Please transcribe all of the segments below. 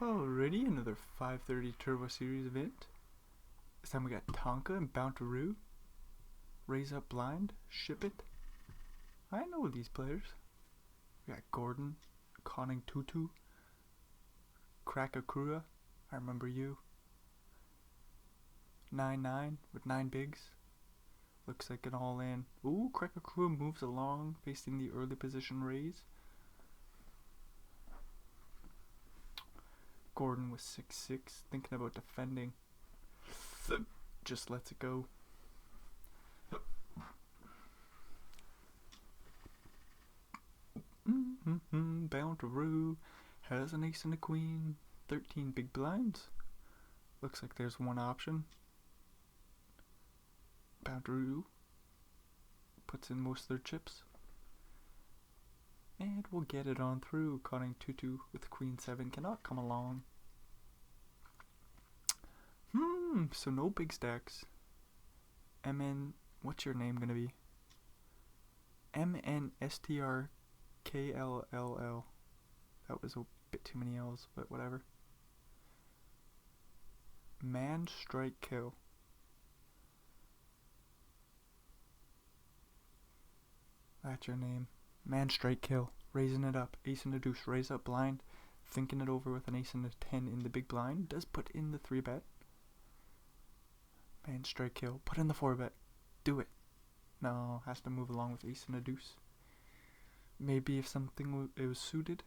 Alrighty, another 5:30 Turbo Series event. This time we got Tonka and Bountaroo. Raise Up Blind, Ship It. I know these players. We got Gordon, Conning Tutu, Krakakura, I remember you. 9-9 with 9 bigs. Looks like an all-in. Ooh, Krakakura moves along, facing the early position raise. Gordon with 6-6, thinking about defending. Just lets it go. Bountaroo has an ace and a queen. 13 big blinds. Looks like there's one option. Bountaroo puts in most of their chips. And we'll get it on through. Conning Tutu with queen 7 cannot come along. So no big stacks. MN, what's your name gonna be? MNSTRKLLL. That was a bit too many L's, but whatever. Man strike kill. That's your name. Man strike kill. Raising it up. Ace and a deuce. Raise up blind. Thinking it over with an ace and a 10 in the big blind. Does put in the 3-bet. Man strike kill. Put in the 4-bet. Do it. No, has to move along with ace and a deuce. Maybe if something it was suited.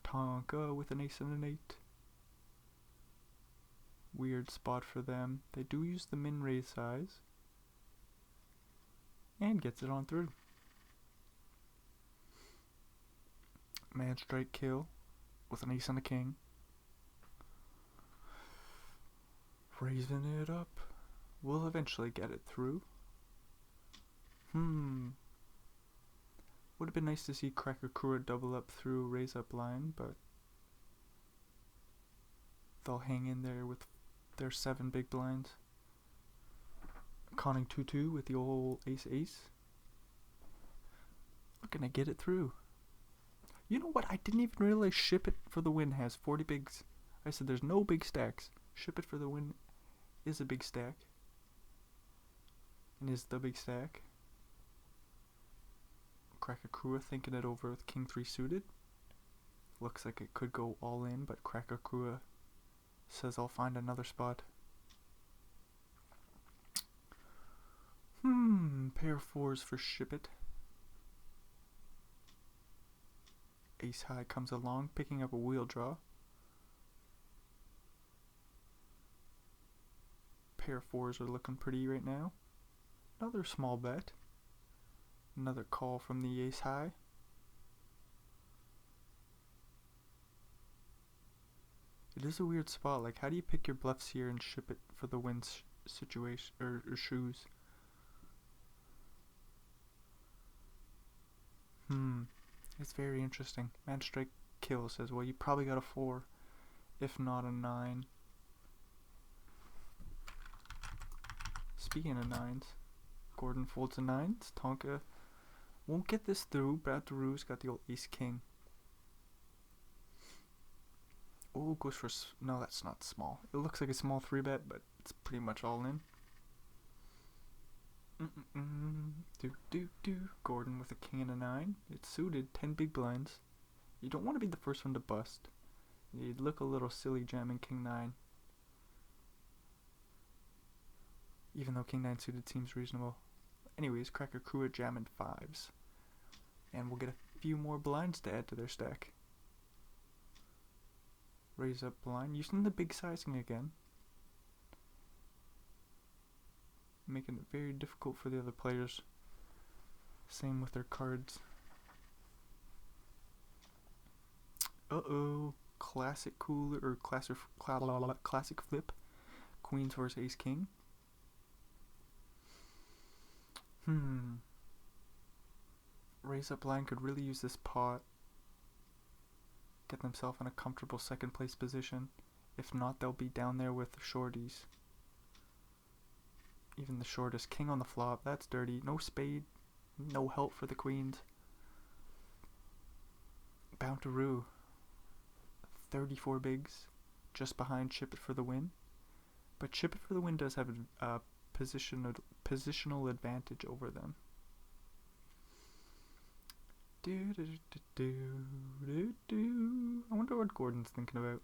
Tonka with an ace and an 8. Weird spot for them. They do use the min raise size. And gets it on through. Man strike kill with an ace and a king. Raising it up. We'll eventually get it through. Would have been nice to see Krakakura double up through raise up line, but they'll hang in there with their 7 big blinds. Conning Tutu with the old ace. Looking to get it through. You know what? I didn't even realize Ship It for the Win has 40 bigs. I said there's no big stacks. Ship It for the Win is a big stack. And is the big stack. Krakakura thinking it over with king 3 suited. Looks like it could go all in, but Krakakura says I'll find another spot. Pair 4s for Ship It. Ace high comes along, picking up a wheel draw. Pair 4s are looking pretty right now. Another small bet. Another call from the ace high. It is a weird spot. Like, how do you pick your bluffs here and Ship It for the win situation or shoes? It's very interesting. Man strike kill says, well, you probably got a 4, if not a 9. Speaking of 9s, Gordon folds a 9s. Tonka won't get this through. Bountaroo's got the old ace king. Oh, goes for no, that's not small. It looks like a small 3-bet, but it's pretty much all in. Gordon with a king and a 9. It's suited. 10 big blinds. You don't want to be the first one to bust. You'd look a little silly jamming king 9. Even though king 9 suited seems reasonable. Anyways, Krakakura jamming 5s. And we'll get a few more blinds to add to their stack. Raise up blind. Using the big sizing again. Making it very difficult for the other players. Same with their cards. Classic cooler or classic flip. Queens versus ace king. Raise up line could really use this pot. Get themselves in a comfortable second place position. If not, they'll be down there with the shorties. Even the shortest king on the flop. That's dirty. No spade. No help for the queens. Bountaroo, 34 bigs, just behind Chip It for the Win. But Chip It for the Win does have a positional advantage over them. I wonder what Gordon's thinking about.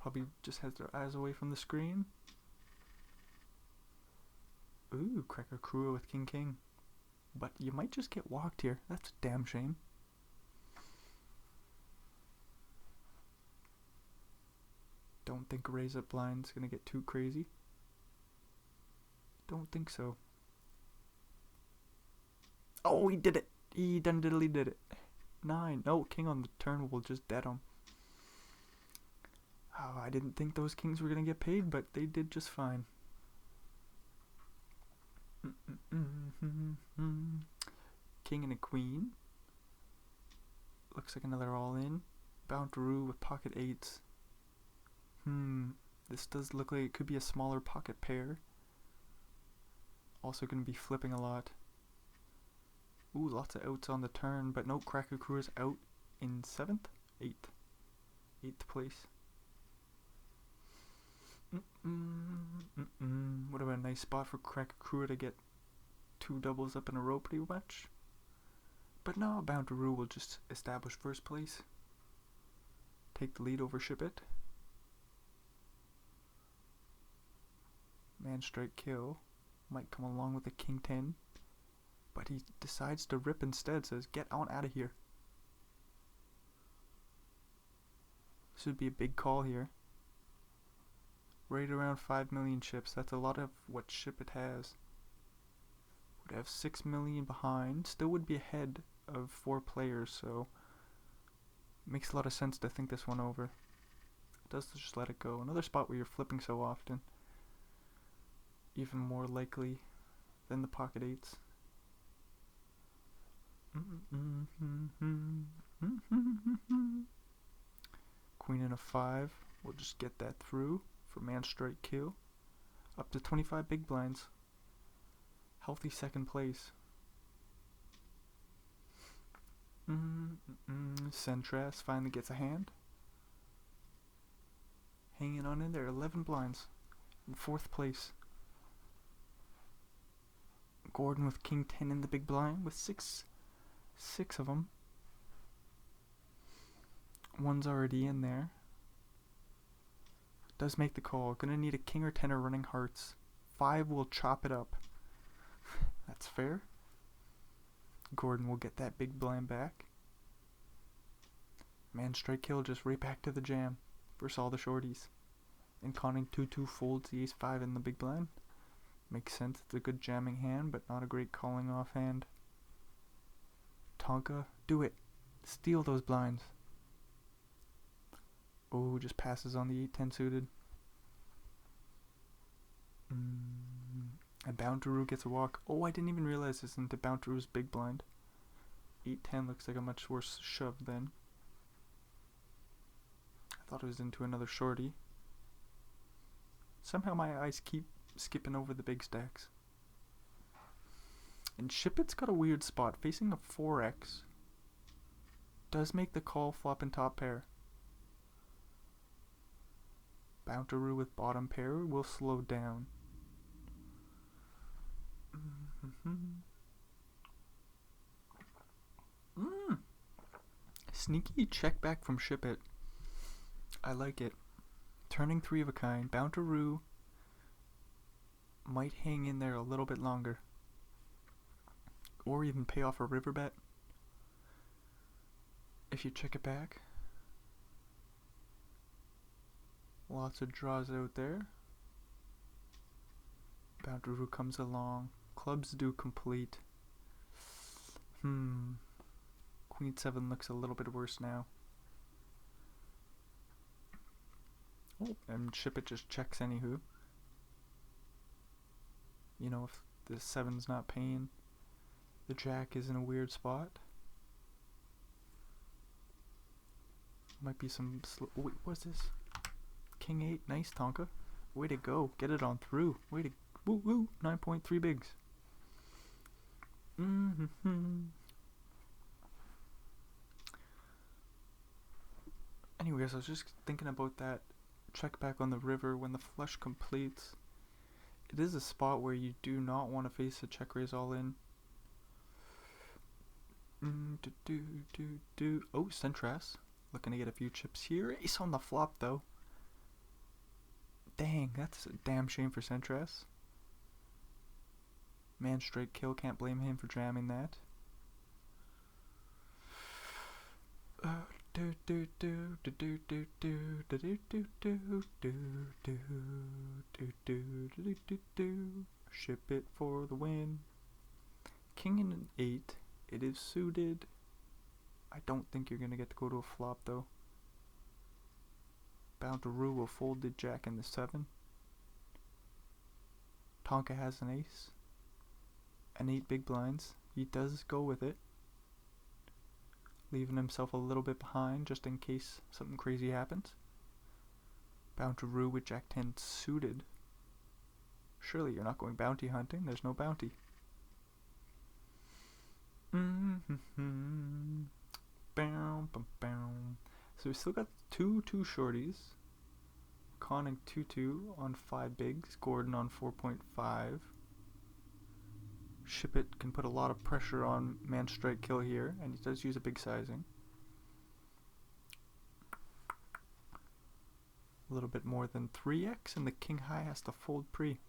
Probably just has their eyes away from the screen. Ooh, Cracker Crew with King King. But you might just get walked here. That's a damn shame. Don't think raise up blind's gonna get too crazy. Don't think so. Oh, he did it. He done diddly did it. 9. No, king on the turn will just dead him. Oh, I didn't think those kings were gonna get paid, but they did just fine. King and a queen. Looks like another all in. Bountaroo with pocket 8s. This does look like it could be a smaller pocket pair. Also gonna be flipping a lot. Ooh, lots of outs on the turn, but no, Cracker Crew is out in 7th? 8th. 8th place. What about a nice spot for Cracker Crew to get 2 doubles up in a row pretty much? But no, Bountaroo will just establish first place. Take the lead over Ship It. Man strike kill. Might come along with a King 10. But he decides to rip instead, says get on out of here. This would be a big call here. Right around 5 million chips. That's a lot of what Ship It has. Would have 6 million behind. Still would be ahead of 4 players, so makes a lot of sense to think this one over. Does just let it go. Another spot where you're flipping so often. Even more likely than the pocket 8s. Queen and a 5. We'll just get that through for man strike kill. Up to 25 big blinds. Healthy second place. Centras finally gets a hand. Hanging on in there, 11 blinds. In 4th place. Gordon with King 10 in the big blind with 6 of them. One's already in there. Does make the call. Gonna need a king or 10 or running hearts. 5 will chop it up. That's fair. Gordon will get that big blind back. Man strike kill just right back to the jam versus all the shorties. And conning 2-2 folds the ace 5 in the big blind. Makes sense. It's a good jamming hand, but not a great calling off hand. Tonka, do it. Steal those blinds. Oh, just passes on the 8-10 suited. And Bountaroo gets a walk. Oh, I didn't even realize this into Bountaroo's big blind. 8-10 looks like a much worse shove then. I thought it was into another shorty. Somehow my eyes keep skipping over the big stacks. And Ship It's got a weird spot. Facing a 4x. Does make the call flop and top pair. Bountaroo with bottom pair will slow down. Sneaky check back from Ship It. I like it. Turning 3 of a kind. Bountaroo might hang in there a little bit longer. Or even pay off a river bet. If you check it back. Lots of draws out there. Bountaroo comes along. Clubs do complete. Queen 7 looks a little bit worse now. Oh, and Ship It just checks anywho. You know, if the 7's not paying, the jack is in a weird spot. Might be some wait, what's this? King 8, nice Tonka. Way to go, get it on through. Way to woo, 9.3 bigs. Anyways, I was just thinking about that check back on the river when the flush completes. It is a spot where you do not want to face a check raise all in. Oh, Centras. Looking to get a few chips here. Ace on the flop, though. Dang, that's a damn shame for Centras. Man straight kill, can't blame him for jamming that. Ship it for the win. King and an 8. It is suited. I don't think you're gonna get to go to a flop though. Boundaroo will fold the jack and the 7. Tonka has an ace. And 8 big blinds. He does go with it, leaving himself a little bit behind just in case something crazy happens. Boundaroo with jack 10 suited. Surely you're not going bounty hunting. There's no bounty. So we still got two shorties. Conning 2-2 on 5 bigs. Gordon on 4.5. Ship it can put a lot of pressure on man strike kill here, and he does use a big sizing. A little bit more than 3x, and the king high has to fold pre.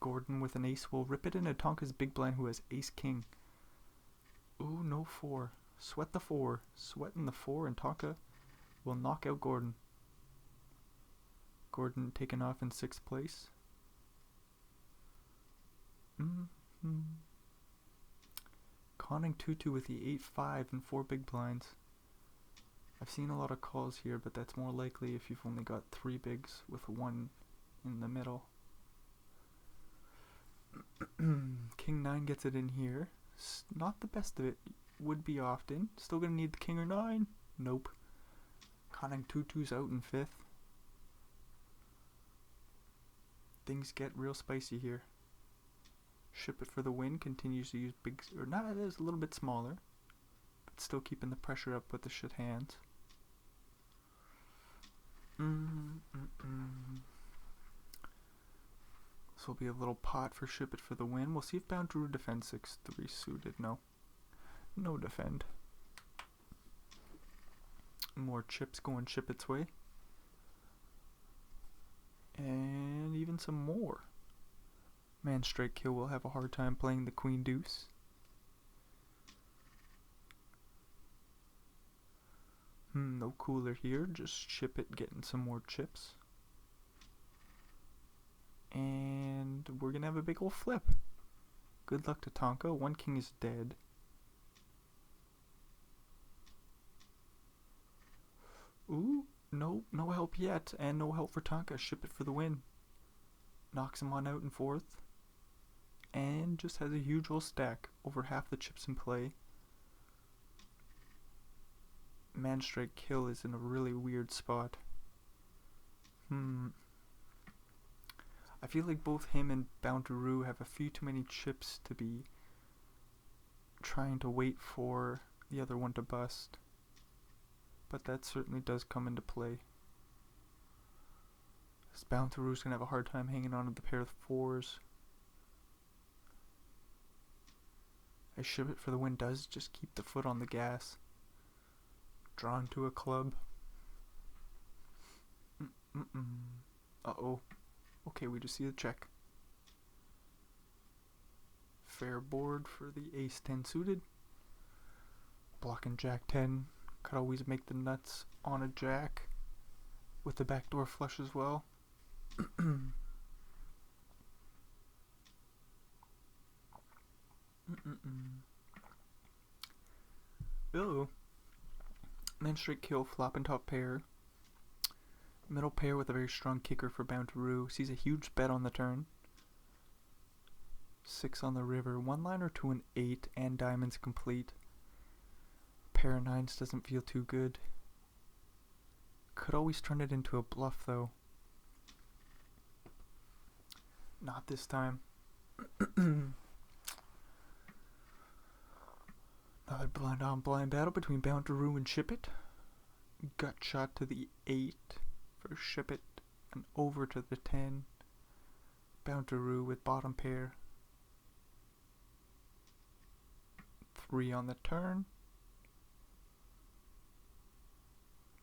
Gordon with an ace will rip it into Tonka's big blind, who has ace king. Ooh, no 4. Sweat the 4. Sweating the 4, and Tonka will knock out Gordon. Gordon taken off in 6th place. Conning 2-2 with the 8-5 and 4 big blinds. I've seen a lot of calls here, but that's more likely if you've only got 3 bigs with 1 in the middle. King 9 gets it in here. Not the best of it. Would be often. Still gonna need the king or 9. Nope. Conning 2-2's out in 5th. Things get real spicy here. Ship it for the win. Continues to use big, or not, it is a little bit smaller, but still keeping the pressure up with the shit hands. This will be a little pot for ship it for the win. We'll see if Boundaroo defends 6-3 suited. No defend. More chips going ship its way, and even some more. Man straight kill will have a hard time playing the queen deuce. No cooler here, just ship it, getting some more chips. And we're gonna have a big old flip. Good luck to Tonka. 1 king is dead. Ooh, no help yet, and no help for Tonka. Ship it for the win. Knocks him on out in 4th. And just has a huge old stack, over half the chips in play. Man strike kill is in a really weird spot. I feel like both him and Boundaroo have a few too many chips to be trying to wait for the other one to bust. But that certainly does come into play. This Boundaroo's gonna have a hard time hanging on to the pair of 4s. I ship it for the win does just keep the foot on the gas. Drawn to a club. Uh-oh. Okay, we just see the check. Fair board for the ace 10 suited. Blocking jack 10. Could always make the nuts on a jack with the backdoor flush as well. Oh. Man straight kill, flop and top pair. Middle pair with a very strong kicker for Boundaroo. Sees a huge bet on the turn. 6 on the river. 1-liner to an 8 and diamonds complete. Pair of 9s doesn't feel too good. Could always turn it into a bluff though. Not this time. Not Another blind on blind battle between Bountaroo and Ship It. Gut shot to the 8 for Ship It and over to the 10. Bountaroo with bottom pair. 3 on the turn.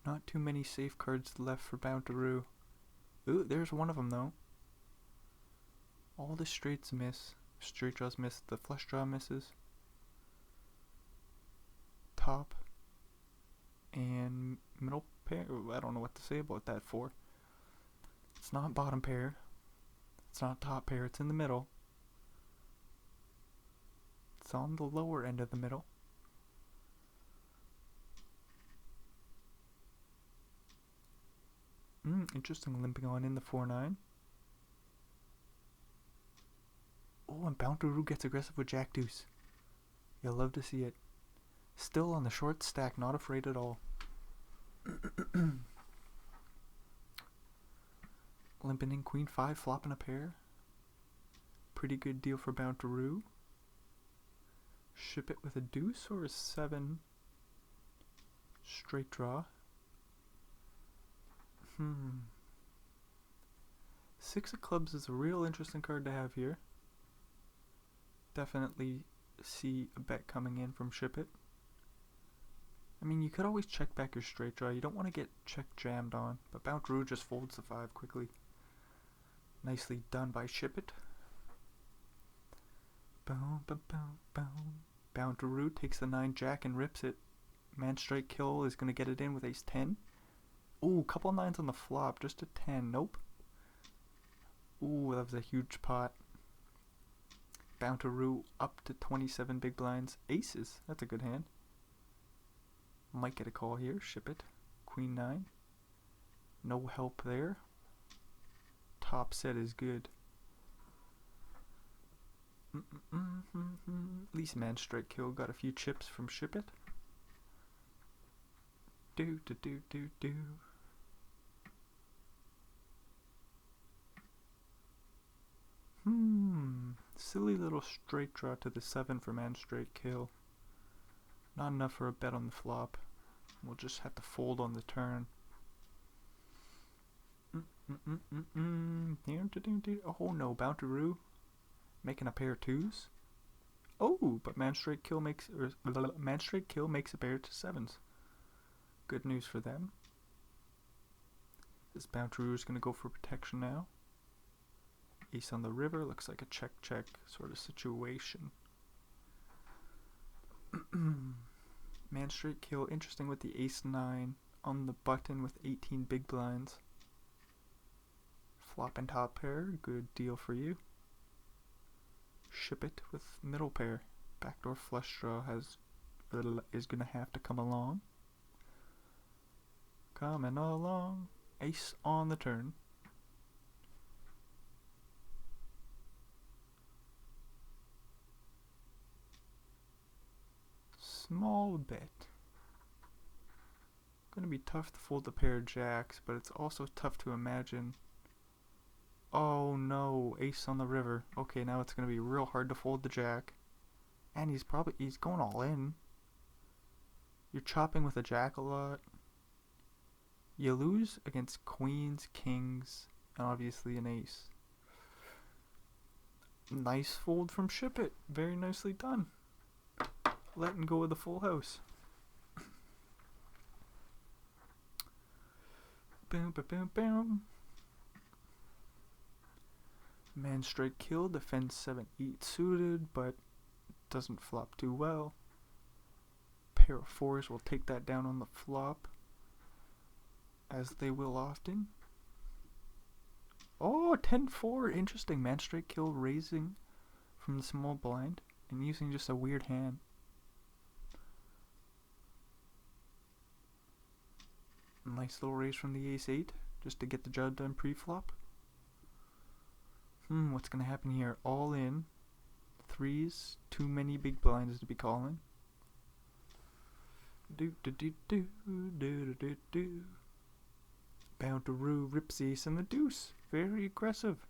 Not too many safe cards left for Bountaroo. Ooh, there's one of them though. All the straights miss. Straight draws miss. The flush draw misses. Top and middle pair. Ooh, I don't know what to say about that 4. It's not bottom pair. It's not top pair. It's in the middle. It's on the lower end of the middle. Interesting, limping on in the 4-9. Oh, and Bountaroo gets aggressive with Jack Deuce. You'll love to see it. Still on the short stack, not afraid at all. Limping in Queen 5, flopping a pair. Pretty good deal for Bountaroo. Ship It with a deuce or a 7. Straight draw. 6 of clubs is a real interesting card to have here. Definitely see a bet coming in from Ship It. I mean, you could always check back your straight draw. You don't want to get check jammed on, but Bountaroo just folds the 5 quickly. Nicely done by Ship It. Boom, boom, boom, boom. Bountaroo takes the 9 jack and rips it. Man strike kill is going to get it in with ace 10. Ooh, couple 9s on the flop, just a 10. Nope. Ooh, that was a huge pot. Bountaroo up to 27 big blinds. Aces, that's a good hand. Might get a call here. Ship It. Queen 9. No help there. Top set is good. At least man strike kill got a few chips from Ship It. Do. Silly little straight draw to the 7 for man straight kill. Not enough for a bet on the flop. We'll just have to fold on the turn. Oh no, Bountaroo making a pair of 2s. Oh, but man straight kill makes a pair to 7s. Good news for them. This Bountaroo is gonna go for protection now. Ace on the river, looks like a check sort of situation. Man straight kill, interesting with the ace 9 on the button with 18 big blinds. Flop and top pair, good deal for you. Ship It with middle pair. Backdoor flush draw is gonna have to come along. Coming along. Ace on the turn. Small bet. Gonna be tough to fold the pair of jacks, but it's also tough to imagine. Oh no, ace on the river. Okay, now it's gonna be real hard to fold the jack. And he's going all in. You're chopping with a jack a lot. You lose against queens, kings, and obviously an ace. Nice fold from Ship It. Very nicely done. Letting go of the full house. Boom, boom, boom, boom. Man straight kill, defends 7-8 suited, but doesn't flop too well. Pair of 4s will take that down on the flop, as they will often. Oh, 10-4, interesting. Man straight kill raising from the small blind and using just a weird hand. Nice little raise from the ace 8 just to get the job done pre-flop. What's gonna happen here? All in. 3s, too many big blinds to be calling. Bountaroo rips the ace and the deuce. Very aggressive.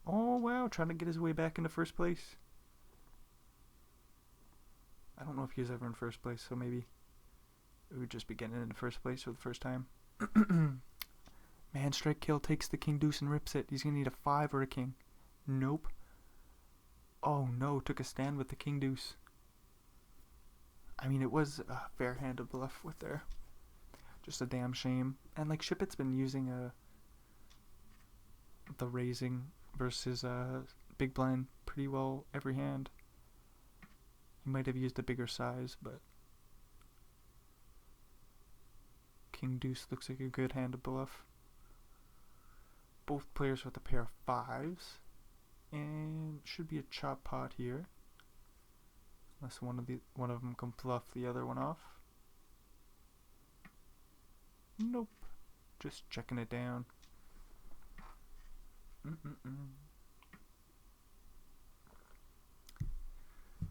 Oh wow, trying to get his way back into first place. I don't know if he was ever in first place, so maybe it would just be getting in first place for the first time. Man, strike kill takes the king deuce and rips it. He's gonna need a 5 or a king. Nope. Oh no, took a stand with the king deuce. I mean, it was a fair hand to bluff with there. Just a damn shame. And like Shippett's been using the raising versus big blind pretty well every hand. He might have used a bigger size, but king deuce looks like a good hand to bluff. Both players with a pair of 5s, and should be a chop pot here, unless one of them can bluff the other one off. Nope, just checking it down.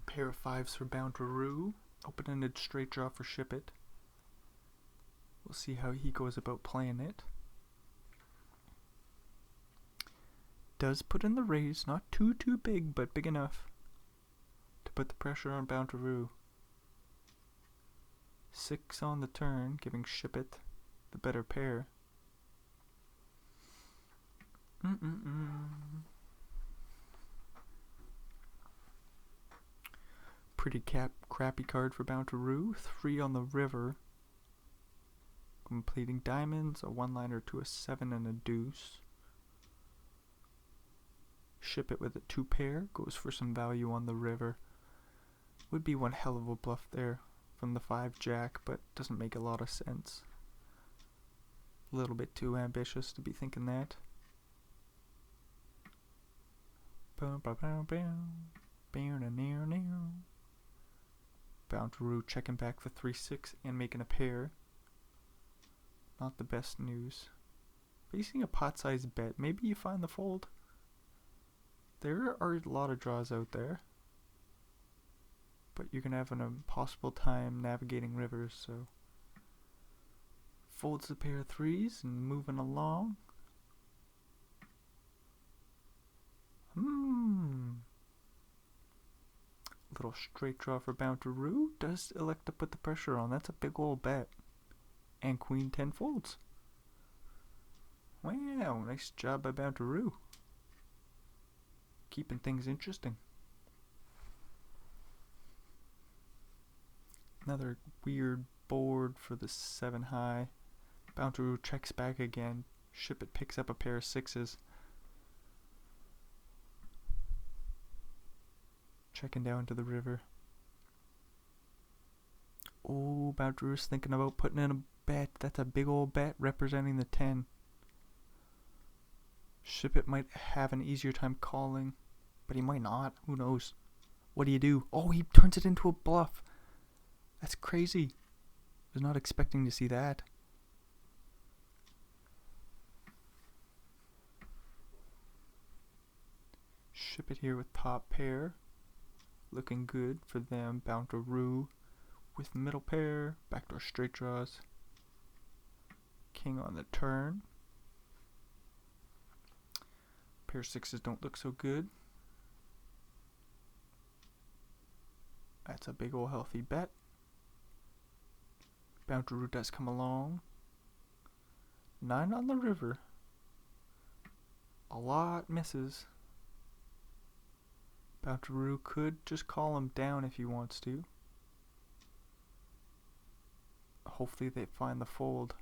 Pair of 5s for Bountaroo. Open-ended straight draw for Shippett. We'll see how he goes about playing it. Does put in the raise, not too big, but big enough to put the pressure on Bountaroo. 6 on the turn, giving Shippett the better pair. Pretty crappy card for Bountaroo. 3 on the river. Completing diamonds, a 1-liner to a 7 and a deuce. Shippett with a 2 pair, goes for some value on the river. Would be one hell of a bluff there from the 5 jack, but doesn't make a lot of sense. A little bit too ambitious to be thinking that. Bountaroo checking back for 3-6 and making a pair. Not the best news. Facing a pot-sized bet, maybe you find the fold. There are a lot of draws out there, but you're going to have an impossible time navigating rivers, so folds the pair of 3s and moving along. Little straight draw for Bountaroo. Does elect to put the pressure on. That's a big old bet. And queen 10 folds. Wow, nice job by Bountaroo. Keeping things interesting. Another weird board for the 7 high. Bountaroo checks back again. Shippett picks up a pair of 6s. Checking down to the river. Oh, Bountaroo's thinking about putting in a bet. That's a big old bet representing the 10. Shippett might have an easier time calling, but he might not. Who knows? What do you do? Oh, he turns it into a bluff. That's crazy. Was not expecting to see that. Shippett here with top pair. Looking good for them. Bountaroo with middle pair. Backdoor straight draws. King on the turn. Pair of 6s don't look so good. That's a big old healthy bet. Bountaroo does come along. 9 on the river. A lot misses. Bountaroo could just call him down if he wants to. Hopefully they find the fold.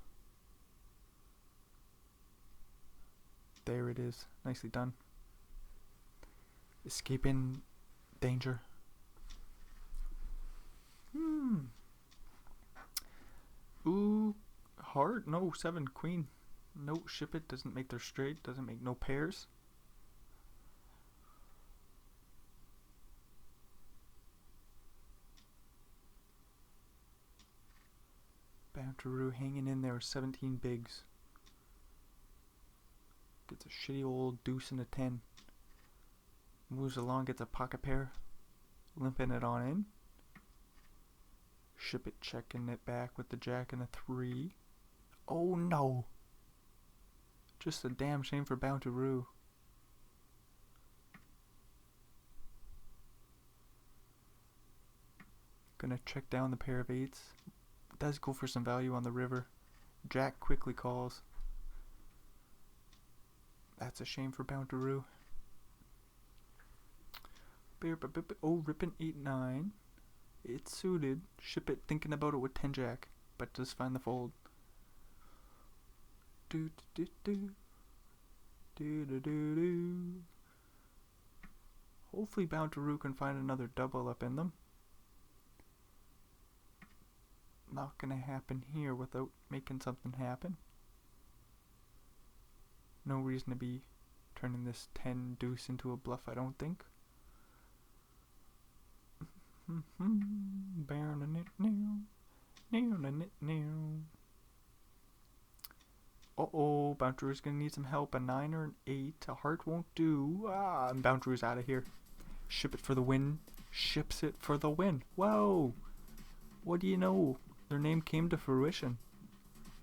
There it is. Nicely done. Escaping danger. Ooh, heart? No, 7, queen. No, Shippett doesn't make their straight. Doesn't make no pairs. Bountaroo hanging in there with 17 bigs. Gets a shitty old deuce and a 10. Moves along, gets a pocket pair. Limping it on in. Shippett checking it back with the jack and a 3. Oh no! Just a damn shame for Bountaroo. Gonna check down the pair of 8s. Does go for some value on the river. Jack quickly calls. That's a shame for Bountaroo. Oh, ripping 8-9. It's suited. Ship it, thinking about it with 10 Jack, but does find the fold. Do do do do do do do. Hopefully Bountaroo can find another double up in them. Not gonna happen here without making something happen. No reason to be turning this 10 deuce into a bluff, I don't think. Uh-oh, Bountaroo's gonna need some help. A 9 or an 8. A heart won't do. Ah, and Bountaroo's out of here. Ship it for the win. Ships it for the win. Whoa! What do you know? Their name came to fruition.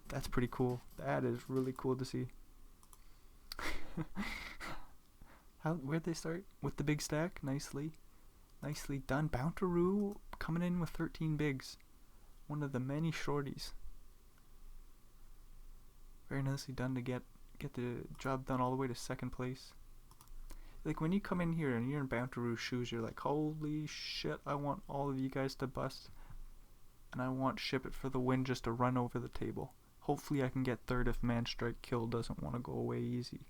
That's pretty cool. That is really cool to see. Where'd they start? With the big stack? Nicely done. Bountaroo coming in with 13 bigs. One of the many shorties. Very nicely done to get the job done all the way to second place. Like when you come in here and you're in Bountaroo's shoes, you're like, holy shit, I want all of you guys to bust. And I want Ship It for the win just to run over the table. Hopefully I can get third if Man Strike Kill doesn't want to go away easy.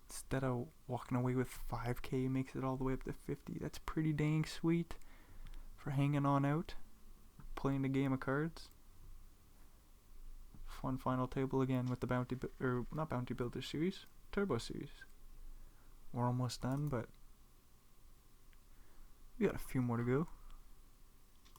Instead of walking away with 5k, makes it all the way up to 50. That's pretty dang sweet for hanging on out, playing the game of cards. Fun final table again with the not Bounty Builder series, Turbo series. We're almost done, but we got a few more to go.